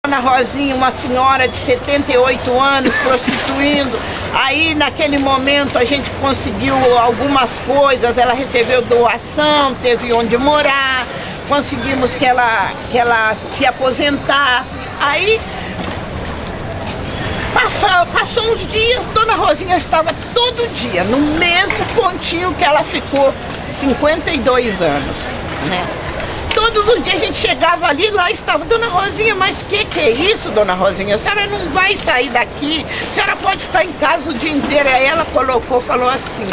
Dona Rosinha, uma senhora de 78 anos, prostituindo. Aí, naquele momento, a gente conseguiu algumas coisas, ela recebeu doação, teve onde morar, conseguimos que ela se aposentasse. Aí, passou uns dias, Dona Rosinha estava todo dia, no mesmo pontinho que ela ficou 52 anos, né? Todos os dias a gente chegava ali, lá estava Dona Rosinha, mas que é isso, Dona Rosinha? A senhora não vai sair daqui, a senhora pode ficar em casa o dia inteiro. Aí ela falou assim: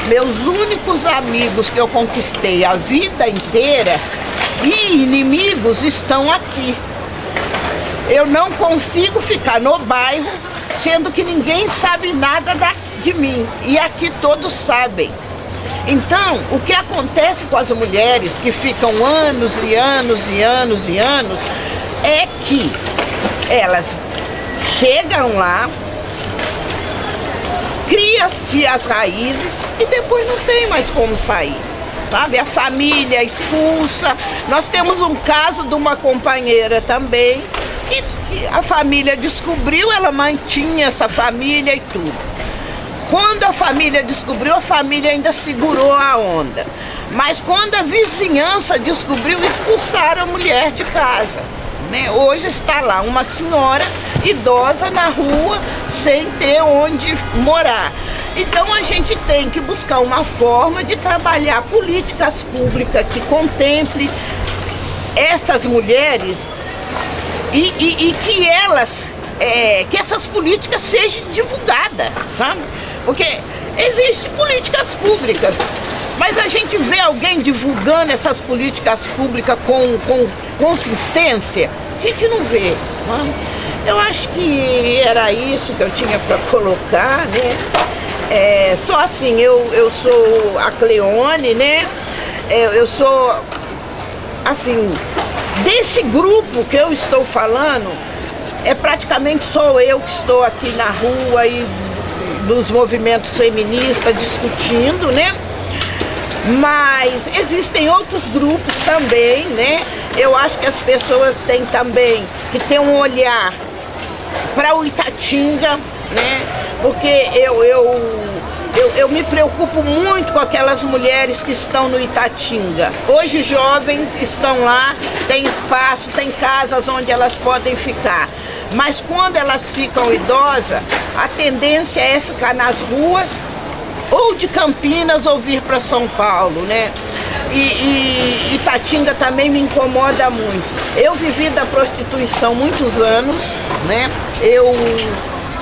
meus únicos amigos que eu conquistei a vida inteira e inimigos estão aqui. Eu não consigo ficar no bairro, sendo que ninguém sabe nada de mim, e aqui todos sabem. Então, o que acontece com as mulheres que ficam anos e anos e anos e anos é que elas chegam lá, cria-se as raízes e depois não tem mais como sair, sabe? A família expulsa. Nós temos um caso de uma companheira também que a família descobriu, ela mantinha essa família e tudo. Quando a família descobriu, a família ainda segurou a onda. Mas quando a vizinhança descobriu, expulsaram a mulher de casa, né? Hoje está lá uma senhora idosa na rua, sem ter onde morar. Então a gente tem que buscar uma forma de trabalhar políticas públicas que contemple essas mulheres e que que essas políticas sejam divulgadas, sabe? Porque existem políticas públicas, mas a gente vê alguém divulgando essas políticas públicas com consistência, a gente não vê, né? Eu acho que era isso que eu tinha para colocar, né? Só assim, eu sou a Cleone, né? Eu sou, assim, desse grupo que eu estou falando, é praticamente só eu que estou aqui na rua e dos movimentos feministas discutindo, né? Mas existem outros grupos também, né? Eu acho que as pessoas têm também que ter um olhar para o Itatinga, né? Porque eu me preocupo muito com aquelas mulheres que estão no Itatinga. Hoje jovens estão lá, tem espaço, tem casas onde elas podem ficar. Mas quando elas ficam idosas, a tendência é ficar nas ruas, ou de Campinas ou vir para São Paulo, né? E Itatinga também me incomoda muito. Eu vivi da prostituição muitos anos, né? Eu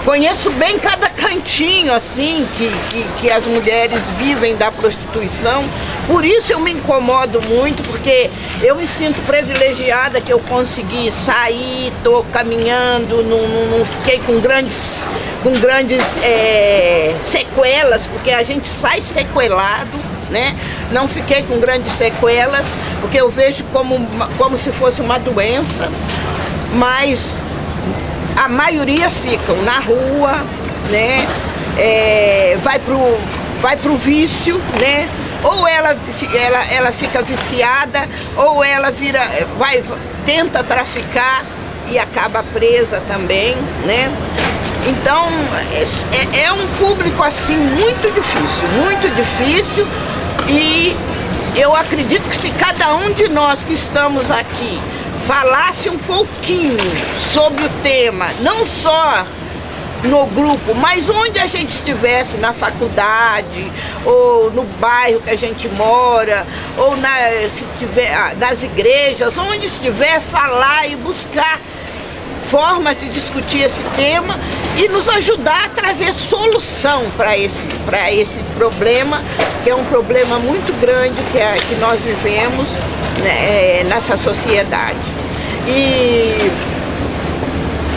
conheço bem cada cantinho assim que as mulheres vivem da prostituição. Por isso eu me incomodo muito, porque eu me sinto privilegiada que eu consegui sair, estou caminhando, não fiquei com grandes sequelas, porque a gente sai sequelado, né? Não fiquei com grandes sequelas, porque eu vejo como se fosse uma doença, mas a maioria ficam na rua, né? Vai pro vício, né? Ou ela fica viciada, ou ela tenta traficar e acaba presa também, né? Então é um público assim muito difícil, e eu acredito que se cada um de nós que estamos aqui falasse um pouquinho sobre o tema, não só no grupo, mas onde a gente estivesse, na faculdade, ou no bairro que a gente mora, ou se tiver nas igrejas, onde estiver, falar e buscar formas de discutir esse tema e nos ajudar a trazer solução para esse problema, que é um problema muito grande que nós vivemos, né, nessa sociedade.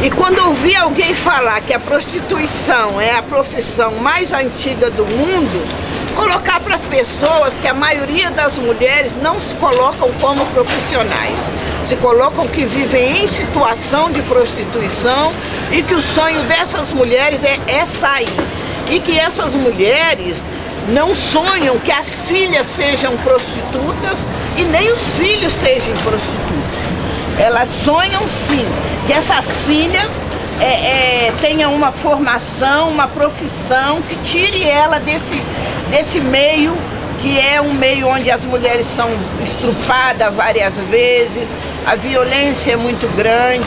E quando eu vi alguém falar que a prostituição é a profissão mais antiga do mundo, colocar para as pessoas que a maioria das mulheres não se colocam como profissionais, se colocam que vivem em situação de prostituição e que o sonho dessas mulheres é sair. E que essas mulheres não sonham que as filhas sejam prostitutas e nem os filhos sejam prostitutas. Elas sonham sim que essas filhas tenham uma formação, uma profissão que tire ela desse meio, que é um meio onde as mulheres são estrupadas várias vezes, a violência é muito grande,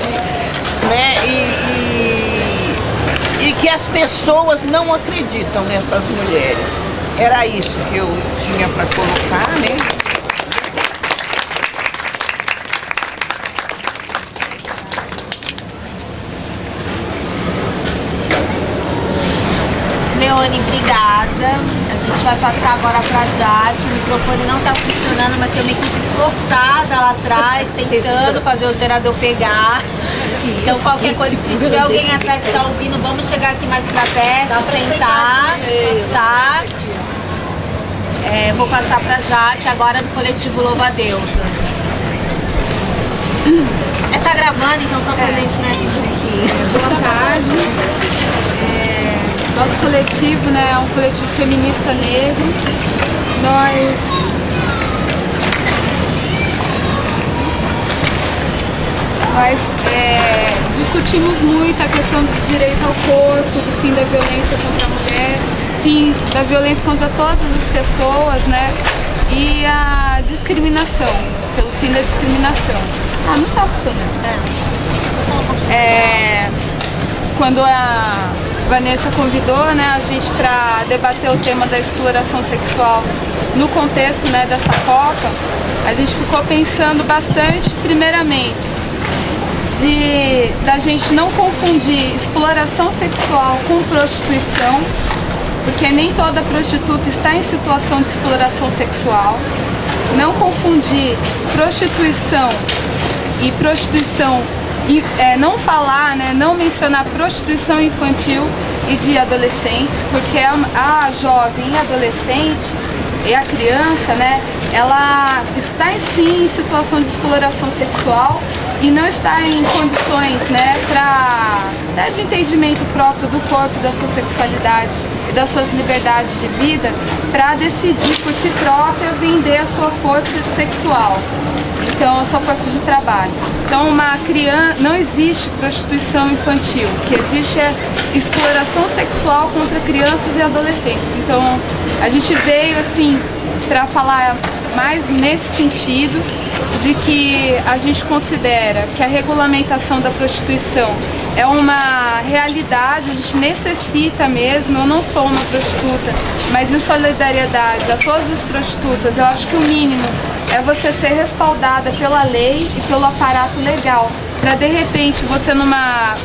né? E que as pessoas não acreditam nessas mulheres. Era isso que eu tinha para colocar, né? Leone, obrigada. A gente vai passar agora para Jaque. O microfone não está funcionando, mas tem uma equipe esforçada lá atrás, tentando fazer o gerador pegar. Então qualquer coisa, se tiver alguém atrás que está ouvindo, vamos chegar aqui mais para perto, sentar, tá? Vou passar para Jaque agora do coletivo Louva a Deusas. Tá gravando, então só pra gente, né, Boa tarde. Nosso coletivo, né, é um coletivo feminista negro. Nós discutimos muito a questão do direito ao corpo, do fim da violência contra a mulher, fim da violência contra todas as pessoas, né, e a discriminação, pelo fim da discriminação. Não tá funcionando. Quando a Vanessa convidou, né, a gente para debater o tema da exploração sexual no contexto, né, dessa Copa, a gente ficou pensando bastante, primeiramente, da gente não confundir exploração sexual com prostituição, porque nem toda prostituta está em situação de exploração sexual. Não confundir prostituição e prostituição, não falar, né, não mencionar prostituição infantil e de adolescentes, porque a jovem e adolescente e a criança, né, ela está sim em situação de exploração sexual e não está em condições, né, de entendimento próprio do corpo, da sua sexualidade e das suas liberdades de vida, para decidir por si própria vender a sua força sexual, então a sua força de trabalho. Então uma criança, não existe prostituição infantil, o que existe é exploração sexual contra crianças e adolescentes. Então a gente veio assim para falar mais nesse sentido, de que a gente considera que a regulamentação da prostituição é uma realidade, a gente necessita mesmo. Eu não sou uma prostituta, mas em solidariedade a todas as prostitutas, eu acho que o mínimo é você ser respaldada pela lei e pelo aparato legal, para de repente você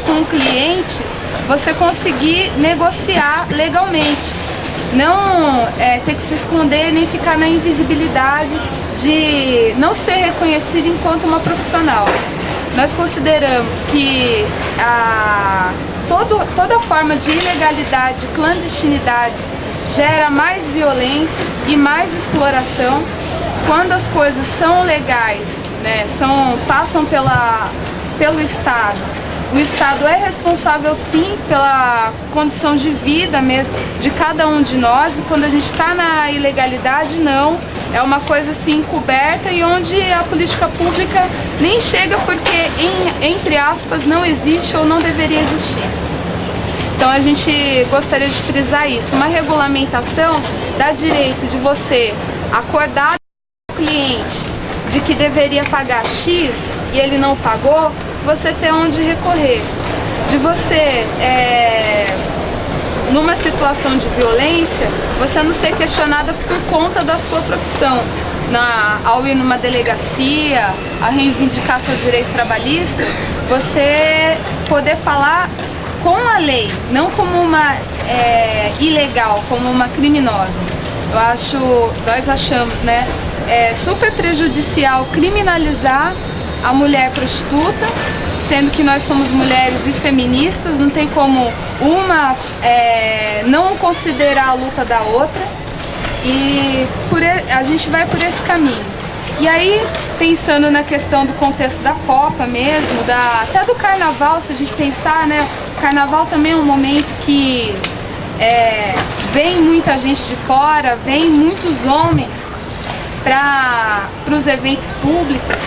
com um cliente, você conseguir negociar legalmente. Não ter que se esconder nem ficar na invisibilidade de não ser reconhecida enquanto uma profissional. Nós consideramos que toda forma de ilegalidade, de clandestinidade, gera mais violência e mais exploração. Quando as coisas são legais, né, passam pelo Estado, o Estado é responsável sim pela condição de vida mesmo de cada um de nós, e quando a gente está na ilegalidade, não. É uma coisa assim encoberta e onde a política pública nem chega porque, entre aspas, não existe ou não deveria existir. Então a gente gostaria de frisar isso. Uma regulamentação dá direito de você acordar o cliente de que deveria pagar X e ele não pagou, você ter onde recorrer. De você, numa situação de violência, você não ser questionada por conta da sua profissão. Ao ir numa delegacia, a reivindicar seu direito trabalhista, você poder falar com a lei, não como uma ilegal, como uma criminosa. Nós achamos, né, super prejudicial criminalizar a mulher prostituta, sendo que nós somos mulheres e feministas, não tem como uma não considerar a luta da outra, e a gente vai por esse caminho. E aí, pensando na questão do contexto da Copa mesmo, até do Carnaval, se a gente pensar, né, o Carnaval também é um momento que vem muita gente de fora, vem muitos homens para os eventos públicos.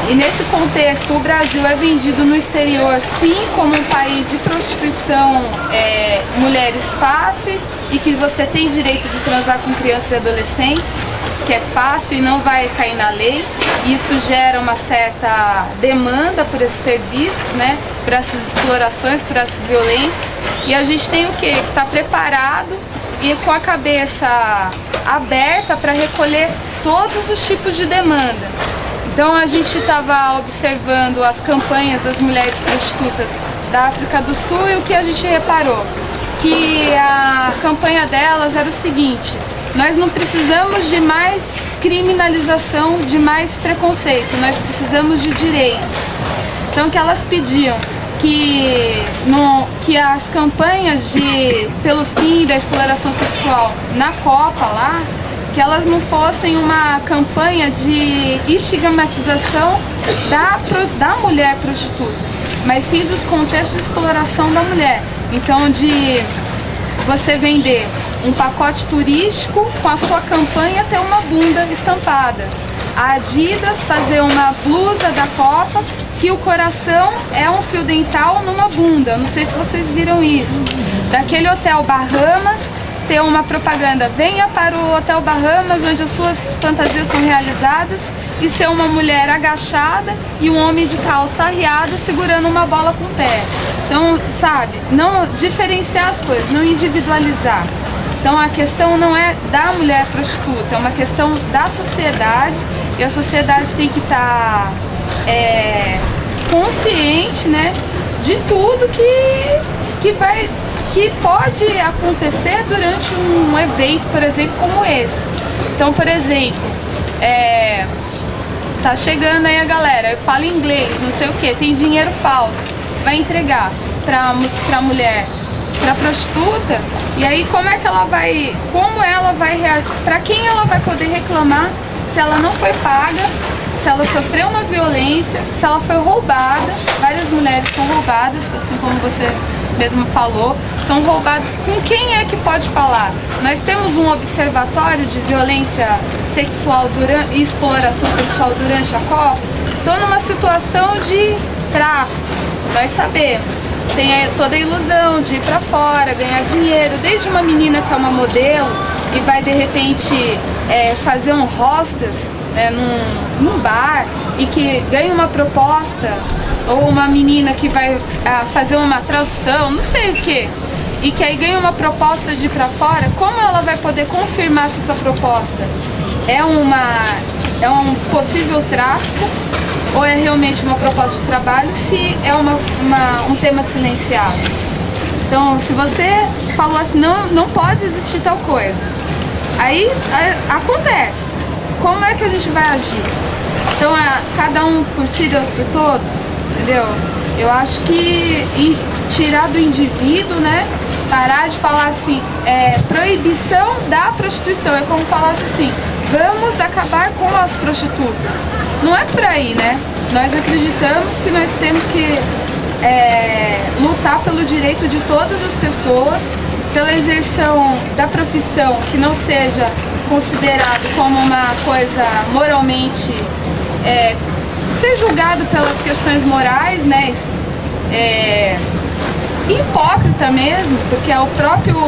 E nesse contexto, o Brasil é vendido no exterior, sim, como um país de prostituição, mulheres fáceis, e que você tem direito de transar com crianças e adolescentes, que é fácil e não vai cair na lei. Isso gera uma certa demanda por esses serviços, né, por essas explorações, por essas violências. E a gente tem o quê? Que estar preparado e com a cabeça aberta para recolher todos os tipos de demanda. Então a gente estava observando as campanhas das mulheres prostitutas da África do Sul e o que a gente reparou? Que a campanha delas era o seguinte: nós não precisamos de mais criminalização, de mais preconceito, nós precisamos de direitos. Então que elas pediam que as campanhas pelo fim da exploração sexual na Copa lá, que elas não fossem uma campanha de estigmatização da mulher prostituta, mas sim dos contextos de exploração da mulher. Então de você vender um pacote turístico com a sua campanha ter uma bunda estampada. A Adidas fazer uma blusa da Copa que o coração é um fio dental numa bunda. Não sei se vocês viram isso. Daquele Hotel Bahamas ter uma propaganda: venha para o Hotel Bahamas, onde as suas fantasias são realizadas, e ser uma mulher agachada e um homem de calça arriada segurando uma bola com o pé. Então, sabe, não diferenciar as coisas, não individualizar. Então a questão não é da mulher prostituta, é uma questão da sociedade, e a sociedade tem que estar consciente, né, de tudo que pode acontecer durante um evento, por exemplo, como esse. Então, por exemplo, tá chegando aí a galera, eu falo inglês, não sei o que, tem dinheiro falso, vai entregar pra mulher, pra prostituta, e aí como ela vai reagir, pra quem ela vai poder reclamar se ela não foi paga, se ela sofreu uma violência, se ela foi roubada. Várias mulheres são roubadas, assim como você mesmo falou, são roubadas. Com quem é que pode falar? Nós temos um observatório de violência sexual e exploração sexual durante a Copa. Estou numa situação de tráfico, nós sabemos. Tem toda a ilusão de ir para fora, ganhar dinheiro, desde uma menina que é uma modelo e vai de repente fazer um hostess, né, num bar, e que ganha uma proposta, ou uma menina que vai fazer uma tradução, não sei o que, e que aí ganha uma proposta de ir para fora. Como ela vai poder confirmar se essa proposta é um possível tráfico ou é realmente uma proposta de trabalho, se é um tema silenciado? Então, se você falou assim, não pode existir tal coisa, aí acontece. Como é que a gente vai agir? Então, cada um por si, Deus por todos, entendeu? Eu acho que tirar do indivíduo, né? Parar de falar assim, proibição da prostituição. É como falasse assim, vamos acabar com as prostitutas. Não é por aí, né? Nós acreditamos que nós temos que lutar pelo direito de todas as pessoas, pela exerção da profissão que não seja considerado como uma coisa moralmente, ser julgado pelas questões morais, né, hipócrita mesmo, porque é o próprio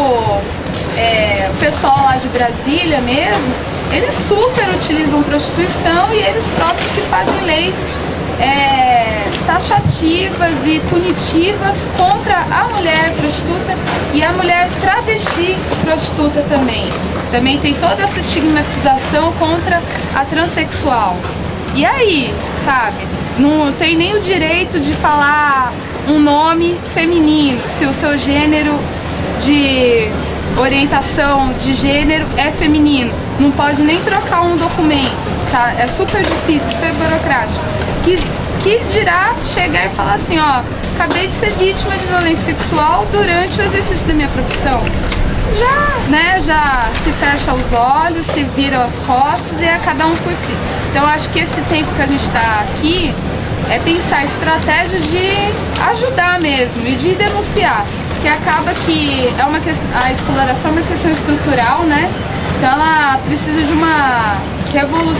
pessoal lá de Brasília mesmo, eles super utilizam prostituição, e eles próprios que fazem leis taxativas e punitivas contra a mulher prostituta e a mulher travesti prostituta também. Também tem toda essa estigmatização contra a transexual. E aí, sabe, não tem nem o direito de falar um nome feminino, se o seu gênero de orientação de gênero é feminino. Não pode nem trocar um documento, tá? É super difícil, super burocrático. Que dirá chegar e falar assim, ó, acabei de ser vítima de violência sexual durante o exercício da minha profissão. Já se fecha os olhos, se vira as costas, e é cada um por si. Então acho que esse tempo que a gente está aqui é pensar estratégias de ajudar mesmo e de denunciar, que acaba que a exploração é uma questão estrutural, né? Então ela precisa de uma revolução